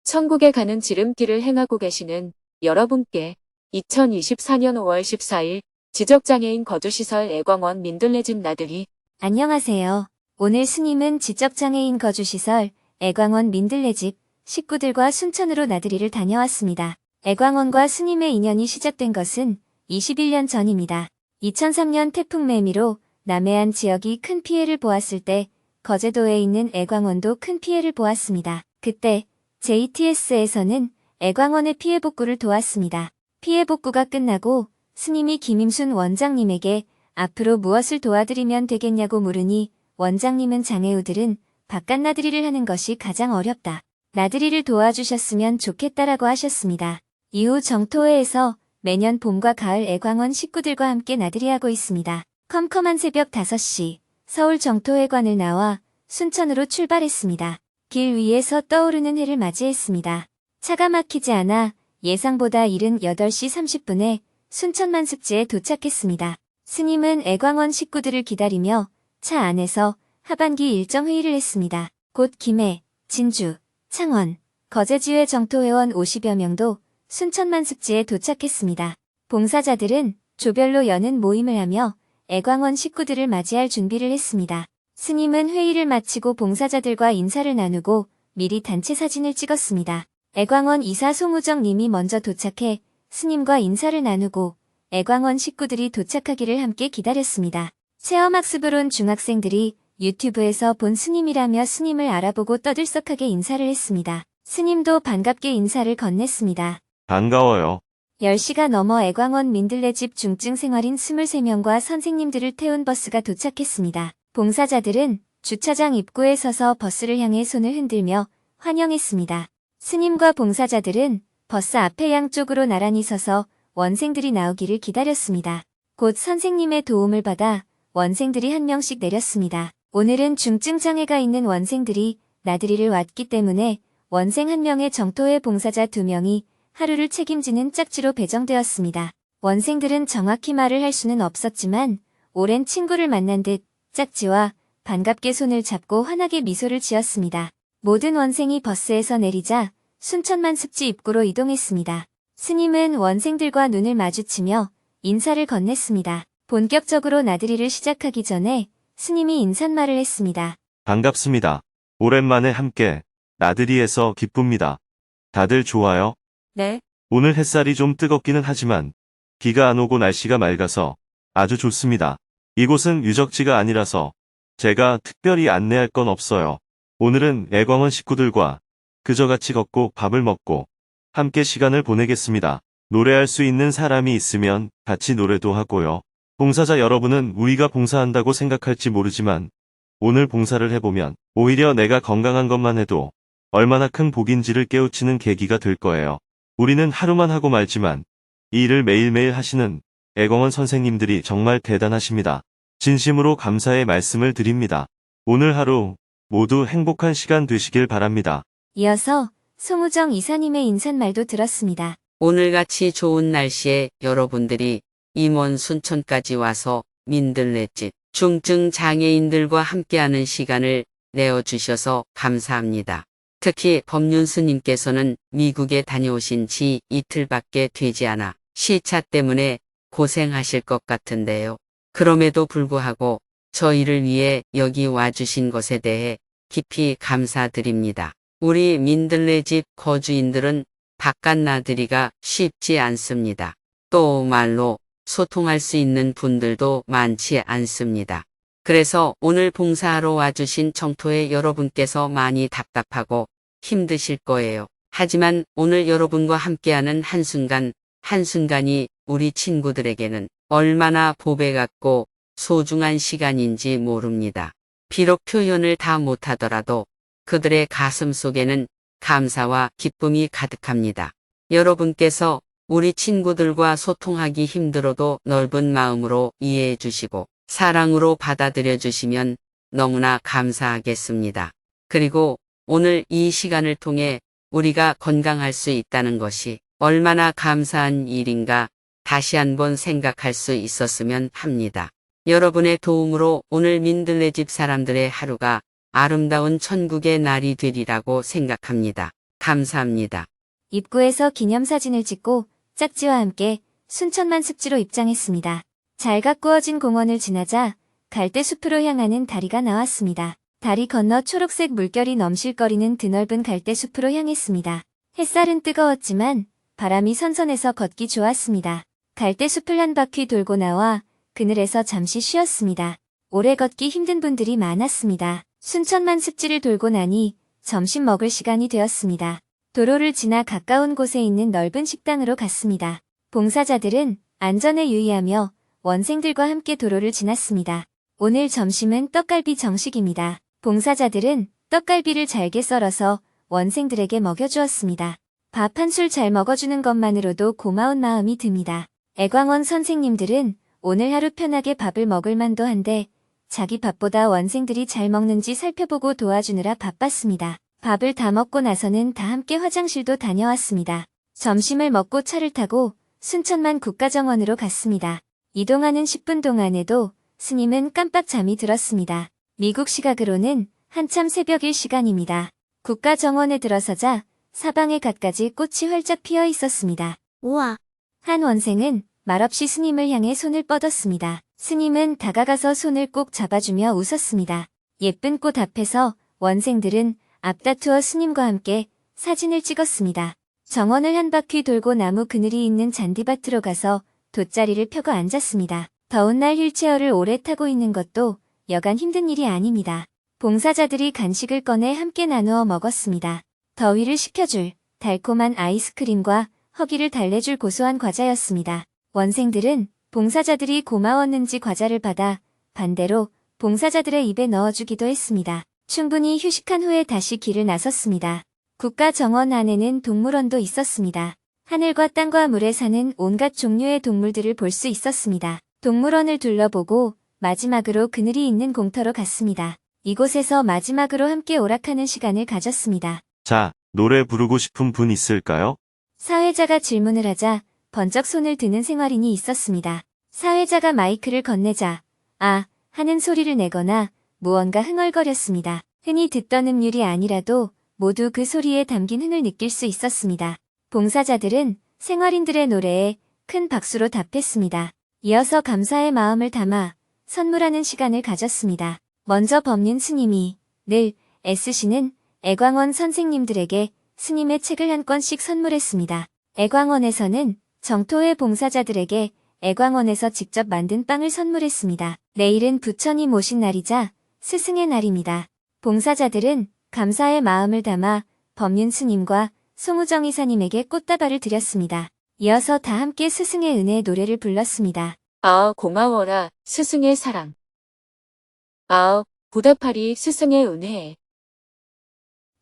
천국에 가는 지름길을 행하고 계시는 여러분께 2024년 5월 14일 지적장애인 거주시설 애광원 민들레집 나들이. 안녕하세요. 오늘 스님은 지적장애인 거주시설 애광원 민들레집 식구들과 순천으로 나들이를 다녀왔습니다. 애광원과 스님의 인연이 시작된 것은 21년 전입니다. 2003년 태풍 매미로 남해안 지역이 큰 피해를 보았을 때 거제도에 있는 애광원도 큰 피해를 보았습니다. 그때 JTS에서는 애광원의 피해 복구를 도왔습니다. 피해 복구가 끝나고 스님이 김임순 원장님에게 앞으로 무엇을 도와드리면 되겠냐고 물으니 원장님은 장애우들은 바깥 나들이를 하는 것이 가장 어렵다. 나들이를 도와주셨으면 좋겠다라고 하셨습니다. 이후 정토회에서 매년 봄과 가을 애광원 식구들과 함께 나들이하고 있습니다. 컴컴한 새벽 5시 서울 정토회관을 나와 순천으로 출발했습니다. 길 위에서 떠오르는 해를 맞이했습니다. 차가 막히지 않아 예상보다 이른 8시 30분에 순천만습지에 도착했습니다. 스님은 애광원 식구들을 기다리며 차 안에서 하반기 일정 회의를 했습니다. 곧 김해, 진주, 창원, 거제지회 정토회원 50여 명도 순천만습지에 도착했습니다. 봉사자들은 조별로 여는 모임을 하며 애광원 식구들을 맞이할 준비를 했습니다. 스님은 회의를 마치고 봉사자들과 인사를 나누고 미리 단체 사진을 찍었습니다. 애광원 이사 송우정 님이 먼저 도착해 스님과 인사를 나누고 애광원 식구들이 도착하기를 함께 기다렸습니다. 체험학습을 온 중학생들이 유튜브에서 본 스님이라며 스님을 알아보고 떠들썩하게 인사를 했습니다. 스님도 반갑게 인사를 건넸습니다. 반가워요. 10시가 넘어 애광원 민들레집 중증 생활인 23명과 선생님들을 태운 버스가 도착했습니다. 봉사자들은 주차장 입구에 서서 버스를 향해 손을 흔들며 환영했습니다. 스님과 봉사자들은 버스 앞에 양쪽으로 나란히 서서 원생들이 나오기를 기다렸습니다. 곧 선생님의 도움을 받아 원생들이 한 명씩 내렸습니다. 오늘은 중증 장애가 있는 원생들이 나들이를 왔기 때문에 원생 1명의 정토회 봉사자 2명이 하루를 책임지는 짝지로 배정되었습니다. 원생들은 정확히 말을 할 수는 없었지만 오랜 친구를 만난 듯 짝지와 반갑게 손을 잡고 환하게 미소를 지었습니다. 모든 원생이 버스에서 내리자 순천만습지 입구로 이동했습니다. 스님은 원생들과 눈을 마주치며 인사를 건넸습니다. 본격적으로 나들이를 시작하기 전에 스님이 인사말을 했습니다. 반갑습니다. 오랜만에 함께 나들이해서 기쁩니다. 다들 좋아요? 네. 오늘 햇살이 좀 뜨겁기는 하지만 비가 안 오고 날씨가 맑아서 아주 좋습니다. 이곳은 유적지가 아니라서 제가 특별히 안내할 건 없어요. 오늘은 애광원 식구들과 그저 같이 걷고 밥을 먹고 함께 시간을 보내겠습니다. 노래할 수 있는 사람이 있으면 같이 노래도 하고요. 봉사자 여러분은 우리가 봉사한다고 생각할지 모르지만 오늘 봉사를 해보면 오히려 내가 건강한 것만 해도 얼마나 큰 복인지를 깨우치는 계기가 될 거예요. 우리는 하루만 하고 말지만 이 일을 매일매일 하시는 애광원 선생님들이 정말 대단하십니다. 진심으로 감사의 말씀을 드립니다. 오늘 하루 모두 행복한 시간 되시길 바랍니다. 이어서 송우정 이사님의 인사말도 들었습니다. 오늘같이 좋은 날씨에 여러분들이 임원 순천까지 와서 민들레집 중증 장애인들과 함께하는 시간을 내어주셔서 감사합니다. 특히 법륜 스님께서는 미국에 다녀오신 지 이틀밖에 되지 않아 시차 때문에 고생하실 것 같은데요. 그럼에도 불구하고 저희를 위해 여기 와주신 것에 대해 깊이 감사드립니다. 우리 민들레집 거주인들은 바깥 나들이가 쉽지 않습니다. 또 말로 소통할 수 있는 분들도 많지 않습니다. 그래서 오늘 봉사하러 와주신 정토회 여러분께서 많이 답답하고 힘드실 거예요. 하지만 오늘 여러분과 함께하는 한순간 한순간이 우리 친구들에게는 얼마나 보배 같고 소중한 시간인지 모릅니다. 비록 표현을 다 못하더라도 그들의 가슴 속에는 감사와 기쁨이 가득합니다. 여러분께서 우리 친구들과 소통하기 힘들어도 넓은 마음으로 이해해 주시고 사랑으로 받아들여 주시면 너무나 감사하겠습니다. 그리고 오늘 이 시간을 통해 우리가 건강할 수 있다는 것이 얼마나 감사한 일인가 다시 한번 생각할 수 있었으면 합니다. 여러분의 도움으로 오늘 민들레집 사람들의 하루가 아름다운 천국의 날이 되리라고 생각합니다. 감사합니다. 입구에서 기념사진을 찍고 짝지와 함께 순천만 습지로 입장했습니다. 잘 가꾸어진 공원을 지나자 갈대숲으로 향하는 다리가 나왔습니다. 다리 건너 초록색 물결이 넘실거리는 드넓은 갈대숲으로 향했습니다. 햇살은 뜨거웠지만 바람이 선선해서 걷기 좋았습니다. 갈대숲을 한 바퀴 돌고 나와 그늘에서 잠시 쉬었습니다. 오래 걷기 힘든 분들이 많았습니다. 순천만 습지를 돌고 나니 점심 먹을 시간이 되었습니다. 도로를 지나 가까운 곳에 있는 넓은 식당으로 갔습니다. 봉사자들은 안전에 유의하며 원생들과 함께 도로를 지났습니다. 오늘 점심은 떡갈비 정식입니다. 봉사자들은 떡갈비를 잘게 썰어서 원생들에게 먹여주었습니다. 밥 한 술 잘 먹어주는 것만으로도 고마운 마음이 듭니다. 애광원 선생님들은 오늘 하루 편하게 밥을 먹을 만도 한데 자기 밥보다 원생들이 잘 먹는지 살펴보고 도와주느라 바빴습니다. 밥을 다 먹고 나서는 다 함께 화장실도 다녀왔습니다. 점심을 먹고 차를 타고 순천만 국가정원으로 갔습니다. 이동하는 10분 동안에도 스님은 깜빡 잠이 들었습니다. 미국 시각으로는 한참 새벽일 시간입니다. 국가정원에 들어서자 사방에 갖가지 꽃이 활짝 피어 있었습니다. 우와, 한 원생은 말없이 스님을 향해 손을 뻗었습니다. 스님은 다가가서 손을 꼭 잡아주며 웃었습니다. 예쁜 꽃 앞에서 원생들은 앞다투어 스님과 함께 사진을 찍었습니다. 정원을 한 바퀴 돌고 나무 그늘이 있는 잔디밭으로 가서 돗자리를 펴고 앉았습니다. 더운 날 휠체어를 오래 타고 있는 것도 여간 힘든 일이 아닙니다. 봉사자들이 간식을 꺼내 함께 나누어 먹었습니다. 더위를 식혀줄 달콤한 아이스크림과 허기를 달래줄 고소한 과자였습니다. 원생들은 봉사자들이 고마웠는지 과자를 받아 반대로 봉사자들의 입에 넣어주기도 했습니다. 충분히 휴식한 후에 다시 길을 나섰습니다. 국가정원 안에는 동물원도 있었습니다. 하늘과 땅과 물에 사는 온갖 종류의 동물들을 볼 수 있었습니다. 동물원을 둘러보고 마지막으로 그늘이 있는 공터로 갔습니다. 이곳에서 마지막으로 함께 오락하는 시간을 가졌습니다. 자, 노래 부르고 싶은 분 있을까요? 사회자가 질문을 하자 번쩍 손을 드는 생활인이 있었습니다. 사회자가 마이크를 건네자 아 하는 소리를 내거나 무언가 흥얼거렸습니다. 흔히 듣던 음률이 아니라도 모두 그 소리에 담긴 흥을 느낄 수 있었습니다. 봉사자들은 생활인들의 노래에 큰 박수로 답했습니다. 이어서 감사의 마음을 담아 선물하는 시간을 가졌습니다. 먼저 법륜 스님이 늘 애쓰시는 애광원 선생님들에게 스님의 책을 한 권씩 선물했습니다. 애광원에서는 정토회 봉사자들에게 애광원에서 직접 만든 빵을 선물했습니다. 내일은 부처님 오신 날이자 스승의 날입니다. 봉사자들은 감사의 마음을 담아 법륜 스님과 송우정 이사님에게 꽃다발을 드렸습니다. 이어서 다 함께 스승의 은혜의 노래를 불렀습니다. 아, 고마워라, 스승의 사랑. 아, 보답하리 스승의 은혜.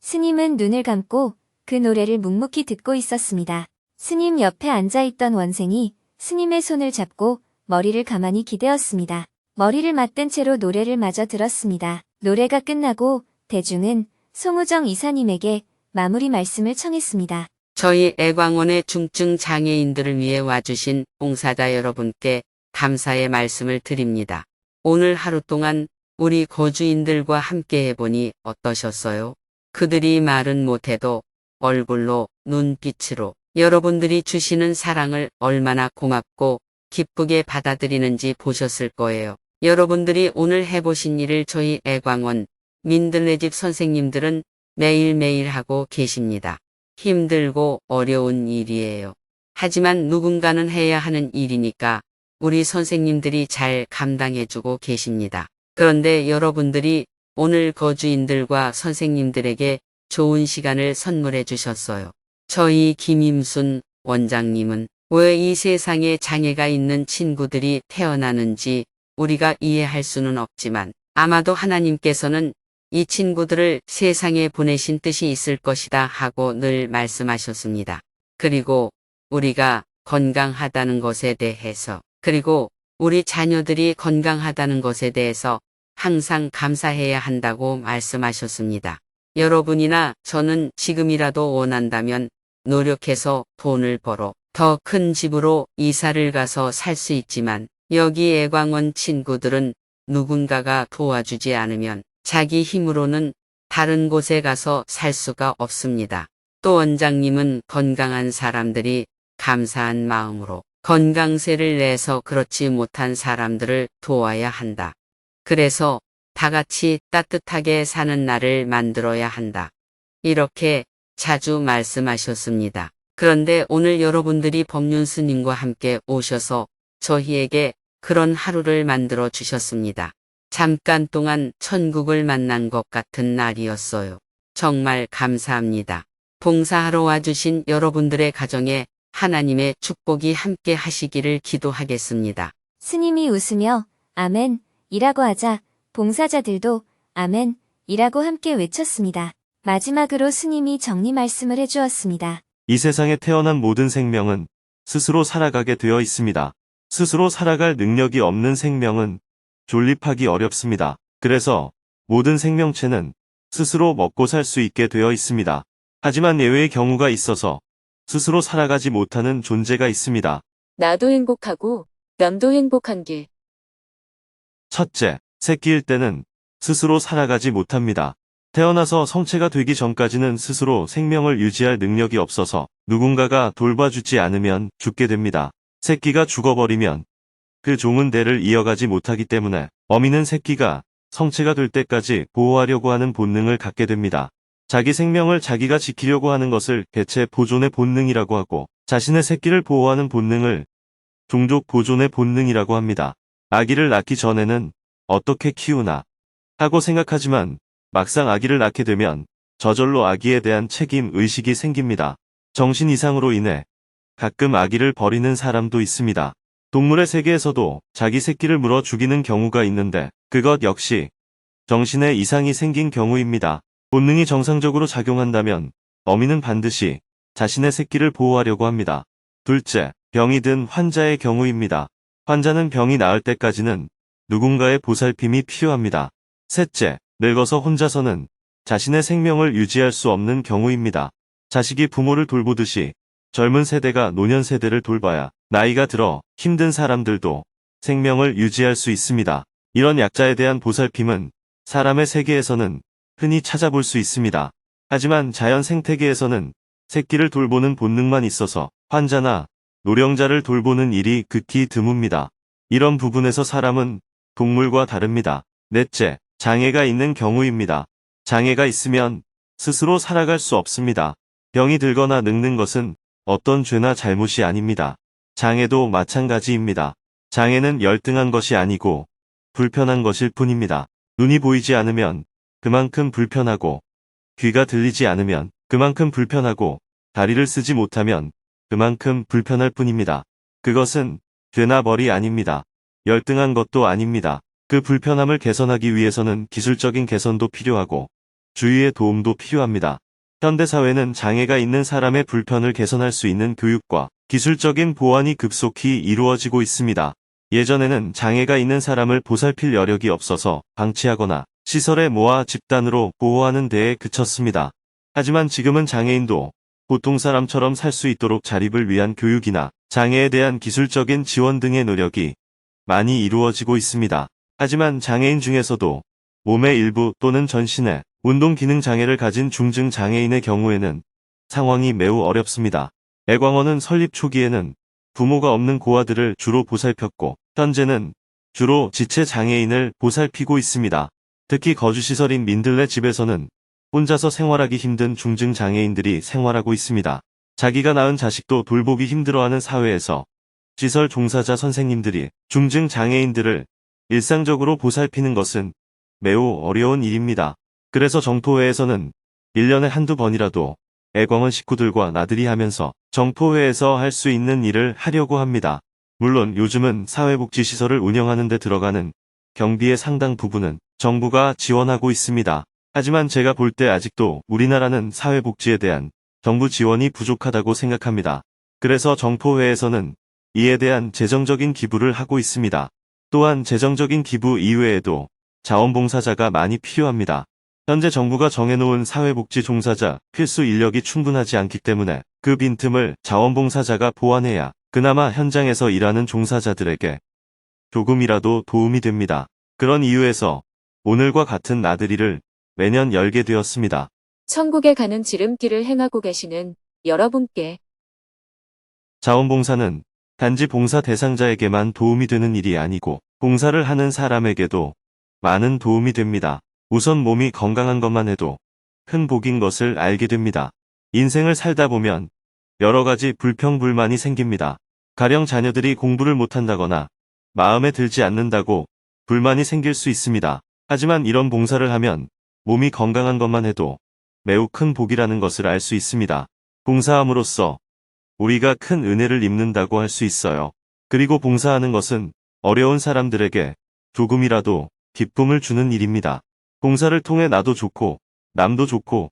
스님은 눈을 감고 그 노래를 묵묵히 듣고 있었습니다. 스님 옆에 앉아있던 원생이 스님의 손을 잡고 머리를 가만히 기대었습니다. 머리를 맞댄 채로 노래를 마저 들었습니다. 노래가 끝나고 대중은 송우정 이사님에게 마무리 말씀을 청했습니다. 저희 애광원의 중증 장애인들을 위해 와주신 봉사자 여러분께 감사의 말씀을 드립니다. 오늘 하루 동안 우리 거주인들과 함께 해보니 어떠셨어요? 그들이 말은 못해도 얼굴로 눈빛으로 여러분들이 주시는 사랑을 얼마나 고맙고 기쁘게 받아들이는지 보셨을 거예요. 여러분들이 오늘 해보신 일을 저희 애광원 민들레집 선생님들은 매일매일 하고 계십니다. 힘들고 어려운 일이에요. 하지만 누군가는 해야 하는 일이니까 우리 선생님들이 잘 감당해주고 계십니다. 그런데 여러분들이 오늘 거주인들과 선생님들에게 좋은 시간을 선물해 주셨어요. 저희 김임순 원장님은 왜 이 세상에 장애가 있는 친구들이 태어나는지 우리가 이해할 수는 없지만 아마도 하나님께서는 이 친구들을 세상에 보내신 뜻이 있을 것이다 하고 늘 말씀하셨습니다. 그리고 우리가 건강하다는 것에 대해서 그리고 우리 자녀들이 건강하다는 것에 대해서 항상 감사해야 한다고 말씀하셨습니다. 여러분이나 저는 지금이라도 원한다면 노력해서 돈을 벌어 더 큰 집으로 이사를 가서 살 수 있지만 여기 애광원 친구들은 누군가가 도와주지 않으면 자기 힘으로는 다른 곳에 가서 살 수가 없습니다. 또 원장님은 건강한 사람들이 감사한 마음으로 건강세를 내서 그렇지 못한 사람들을 도와야 한다. 그래서 다 같이 따뜻하게 사는 날을 만들어야 한다. 이렇게 자주 말씀하셨습니다. 그런데 오늘 여러분들이 법륜 스님과 함께 오셔서 저희에게 그런 하루를 만들어 주셨습니다. 잠깐 동안 천국을 만난 것 같은 날이었어요. 정말 감사합니다. 봉사하러 와주신 여러분들의 가정에 하나님의 축복이 함께 하시기를 기도하겠습니다. 스님이 웃으며 아멘 이라고 하자 봉사자들도 아멘 이라고 함께 외쳤습니다. 마지막으로 스님이 정리 말씀을 해주었습니다. 이 세상에 태어난 모든 생명은 스스로 살아가게 되어 있습니다. 스스로 살아갈 능력이 없는 생명은 존립하기 어렵습니다. 그래서 모든 생명체는 스스로 먹고 살 수 있게 되어 있습니다. 하지만 예외의 경우가 있어서 스스로 살아가지 못하는 존재가 있습니다. 나도 행복하고 남도 행복한 길. 첫째, 새끼일 때는 스스로 살아가지 못합니다. 태어나서 성체가 되기 전까지는 스스로 생명을 유지할 능력이 없어서 누군가가 돌봐주지 않으면 죽게 됩니다. 새끼가 죽어버리면 그 종은 대를 이어가지 못하기 때문에 어미는 새끼가 성체가 될 때까지 보호하려고 하는 본능을 갖게 됩니다. 자기 생명을 자기가 지키려고 하는 것을 개체 보존의 본능이라고 하고 자신의 새끼를 보호하는 본능을 종족 보존의 본능이라고 합니다. 아기를 낳기 전에는 어떻게 키우나 하고 생각하지만 막상 아기를 낳게 되면 저절로 아기에 대한 책임 의식이 생깁니다. 정신 이상으로 인해 가끔 아기를 버리는 사람도 있습니다. 동물의 세계에서도 자기 새끼를 물어 죽이는 경우가 있는데 그것 역시 정신에 이상이 생긴 경우입니다. 본능이 정상적으로 작용한다면 어미는 반드시 자신의 새끼를 보호하려고 합니다. 둘째, 병이 든 환자의 경우입니다. 환자는 병이 나을 때까지는 누군가의 보살핌이 필요합니다. 셋째, 늙어서 혼자서는 자신의 생명을 유지할 수 없는 경우입니다. 자식이 부모를 돌보듯이 젊은 세대가 노년 세대를 돌봐야 나이가 들어 힘든 사람들도 생명을 유지할 수 있습니다. 이런 약자에 대한 보살핌은 사람의 세계에서는 흔히 찾아볼 수 있습니다. 하지만 자연 생태계에서는 새끼를 돌보는 본능만 있어서 환자나 노령자를 돌보는 일이 극히 드뭅니다. 이런 부분에서 사람은 동물과 다릅니다. 넷째, 장애가 있는 경우입니다. 장애가 있으면 스스로 살아갈 수 없습니다. 병이 들거나 늙는 것은 어떤 죄나 잘못이 아닙니다. 장애도 마찬가지입니다. 장애는 열등한 것이 아니고 불편한 것일 뿐입니다. 눈이 보이지 않으면 그만큼 불편하고 귀가 들리지 않으면 그만큼 불편하고 다리를 쓰지 못하면 그만큼 불편할 뿐입니다. 그것은 죄나 벌이 아닙니다. 열등한 것도 아닙니다. 그 불편함을 개선하기 위해서는 기술적인 개선도 필요하고 주위의 도움도 필요합니다. 현대사회는 장애가 있는 사람의 불편을 개선할 수 있는 교육과 기술적인 보완이 급속히 이루어지고 있습니다. 예전에는 장애가 있는 사람을 보살필 여력이 없어서 방치하거나 시설에 모아 집단으로 보호하는 데에 그쳤습니다. 하지만 지금은 장애인도 보통 사람처럼 살 수 있도록 자립을 위한 교육이나 장애에 대한 기술적인 지원 등의 노력이 많이 이루어지고 있습니다. 하지만 장애인 중에서도 몸의 일부 또는 전신에 운동 기능 장애를 가진 중증 장애인의 경우에는 상황이 매우 어렵습니다. 애광원은 설립 초기에는 부모가 없는 고아들을 주로 보살폈고 현재는 주로 지체 장애인을 보살피고 있습니다. 특히 거주시설인 민들레 집에서는 혼자서 생활하기 힘든 중증 장애인들이 생활하고 있습니다. 자기가 낳은 자식도 돌보기 힘들어하는 사회에서 시설 종사자 선생님들이 중증 장애인들을 일상적으로 보살피는 것은 매우 어려운 일입니다. 그래서 정토회에서는 1년에 한두 번이라도 애광원 식구들과 나들이 하면서 정토회에서 할 수 있는 일을 하려고 합니다. 물론 요즘은 사회복지시설을 운영하는 데 들어가는 경비의 상당 부분은 정부가 지원하고 있습니다. 하지만 제가 볼 때 아직도 우리나라는 사회복지에 대한 정부 지원이 부족하다고 생각합니다. 그래서 정토회에서는 이에 대한 재정적인 기부를 하고 있습니다. 또한 재정적인 기부 이외에도 자원봉사자가 많이 필요합니다. 현재 정부가 정해놓은 사회복지 종사자 필수 인력이 충분하지 않기 때문에 그 빈틈을 자원봉사자가 보완해야 그나마 현장에서 일하는 종사자들에게 조금이라도 도움이 됩니다. 그런 이유에서 오늘과 같은 나들이를 매년 열게 되었습니다. 천국에 가는 지름길을 행하고 계시는 여러분께 자원봉사는 단지 봉사 대상자에게만 도움이 되는 일이 아니고 봉사를 하는 사람에게도 많은 도움이 됩니다. 우선 몸이 건강한 것만 해도 큰 복인 것을 알게 됩니다. 인생을 살다 보면 여러 가지 불평불만이 생깁니다. 가령 자녀들이 공부를 못한다거나 마음에 들지 않는다고 불만이 생길 수 있습니다. 하지만 이런 봉사를 하면 몸이 건강한 것만 해도 매우 큰 복이라는 것을 알 수 있습니다. 봉사함으로써 우리가 큰 은혜를 입는다고 할 수 있어요. 그리고 봉사하는 것은 어려운 사람들에게 조금이라도 기쁨을 주는 일입니다. 봉사를 통해 나도 좋고 남도 좋고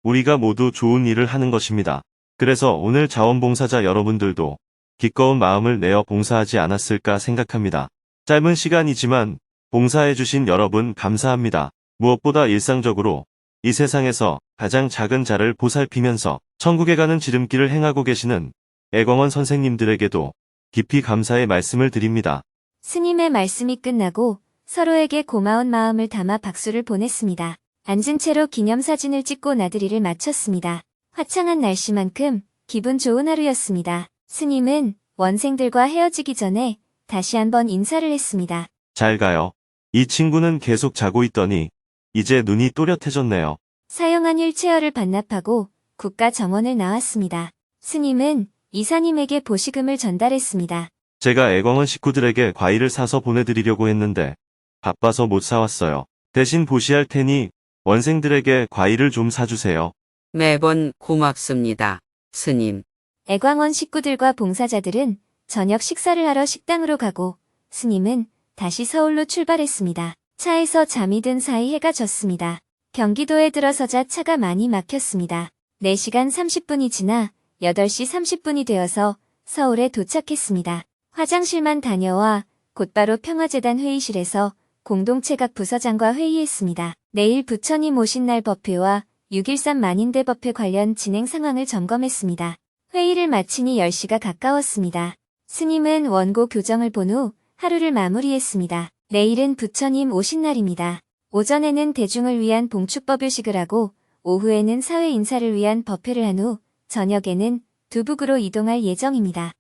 우리가 모두 좋은 일을 하는 것입니다. 그래서 오늘 자원봉사자 여러분들도 기꺼운 마음을 내어 봉사하지 않았을까 생각합니다. 짧은 시간이지만 봉사해주신 여러분 감사합니다. 무엇보다 일상적으로 이 세상에서 가장 작은 자를 보살피면서 천국에 가는 지름길을 행하고 계시는 애광원 선생님들에게도 깊이 감사의 말씀을 드립니다. 스님의 말씀이 끝나고 서로에게 고마운 마음을 담아 박수를 보냈습니다. 앉은 채로 기념사진을 찍고 나들이를 마쳤습니다. 화창한 날씨만큼 기분 좋은 하루였습니다. 스님은 원생들과 헤어지기 전에 다시 한번 인사를 했습니다. 잘 가요. 이 친구는 계속 자고 있더니 이제 눈이 또렷해졌네요. 사용한 휠체어를 반납하고 국가 정원을 나왔습니다. 스님은 이사님에게 보시금을 전달했습니다. 제가 애광원 식구들에게 과일을 사서 보내드리려고 했는데 바빠서 못 사왔어요. 대신 보시할 테니 원생들에게 과일을 좀 사주세요. 매번 고맙습니다. 스님. 애광원 식구들과 봉사자들은 저녁 식사를 하러 식당으로 가고 스님은 다시 서울로 출발했습니다. 차에서 잠이 든 사이 해가 졌습니다. 경기도에 들어서자 차가 많이 막혔습니다. 4시간 30분이 지나 8시 30분이 되어서 서울에 도착했습니다. 화장실만 다녀와 곧바로 평화재단 회의실에서 공동체각 부서장과 회의했습니다. 내일 부처님 오신 날 법회와 6.13 만인대 법회 관련 진행 상황을 점검했습니다. 회의를 마치니 10시가 가까웠습니다. 스님은 원고 교정을 본 후 하루를 마무리했습니다. 내일은 부처님 오신 날입니다. 오전에는 대중을 위한 봉축법요식을 하고 오후에는 사회 인사를 위한 법회를 한 후 저녁에는 두북으로 이동할 예정입니다.